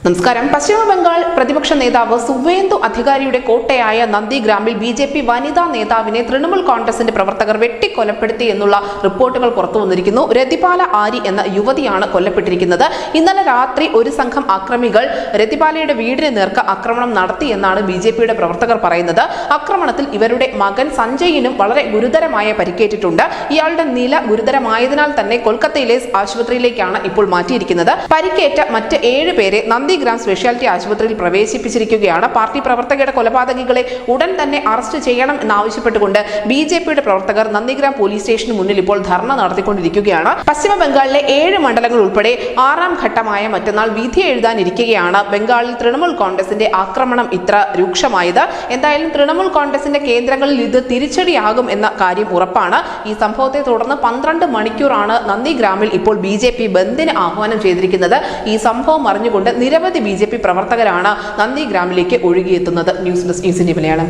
നമസ്കാരം. പശ്ചിമ ബംഗാൾ പ്രതിപക്ഷ നേതാവ് സുവേന്ദു അധികാരിയുടെ കോട്ടയായ നന്ദിഗ്രാമിൽ ബിജെപി വനിതാ നേതാവിനെ തൃണമൂൽ കോൺഗ്രസിന്റെ പ്രവർത്തകർ വെട്ടിക്കൊലപ്പെടുത്തി എന്നുള്ള റിപ്പോർട്ടുകൾ പുറത്തുവന്നിരിക്കുന്നു. രതിപാല ആരി എന്ന യുവതിയാണ് കൊല്ലപ്പെട്ടിരിക്കുന്നത്. ഇന്നലെ രാത്രി ഒരു സംഘം അക്രമികൾ രതിപാലയുടെ വീടിന് നേർക്ക് ആക്രമണം നടത്തി എന്നാണ് ബിജെപിയുടെ പ്രവർത്തകർ പറയുന്നത്. ആക്രമണത്തിൽ ഇവരുടെ മകൻ സഞ്ജയിനും വളരെ ഗുരുതരമായ പരിക്കേറ്റിട്ടുണ്ട്. ഇയാളുടെ നില ഗുരുതരമായതിനാൽ തന്നെ കൊൽക്കത്തയിലെ ആശുപത്രിയിലേക്കാണ് ഇപ്പോൾ മാറ്റിയിരിക്കുന്നത്. പരിക്കേറ്റ മറ്റ് 7 പേരെ നന്ദിഗ്രാം സ്പെഷ്യാലിറ്റി ആശുപത്രിയിൽ പ്രവേശിപ്പിച്ചിരിക്കുകയാണ്. പാർട്ടി പ്രവർത്തകരുടെ കൊലപാതകികളെ ഉടൻ തന്നെ അറസ്റ്റ് ചെയ്യണം എന്നാവശ്യപ്പെട്ടുകൊണ്ട് ബിജെപിയുടെ പ്രവർത്തകർ നന്ദിഗ്രാം പോലീസ് സ്റ്റേഷന് മുന്നിൽ ഇപ്പോൾ ധർണ നടത്തിക്കൊണ്ടിരിക്കുകയാണ്. പശ്ചിമ ബംഗാളിലെ 7 മണ്ഡലങ്ങൾ ഉൾപ്പെടെ 6ാം ഘട്ടമായ മറ്റന്നാൾ വിധി എഴുതാനിരിക്കുകയാണ് ബംഗാളിൽ തൃണമൂൽ കോൺഗ്രസിന്റെ ആക്രമണം ഇത്ര രൂക്ഷമായത്. എന്തായാലും തൃണമൂൽ കോൺഗ്രസിന്റെ കേന്ദ്രങ്ങളിൽ ഇത് തിരിച്ചടിയാകും എന്ന കാര്യം ഉറപ്പാണ്. ഈ സംഭവത്തെ തുടർന്ന് 12 മണിക്കൂറാണ് നന്ദിഗ്രാമിൽ ഇപ്പോൾ ബിജെപി ബന്ദിന് ആഹ്വാനം ചെയ്തിരിക്കുന്നത്. ഈ സംഭവം അറിഞ്ഞുകൊണ്ട് നിരവധി ബിജെപി പ്രവർത്തകരാണ് നന്ദിഗ്രാമിലേക്ക് ഒഴുകിയെത്തുന്നത്. News desk news India Malayalam.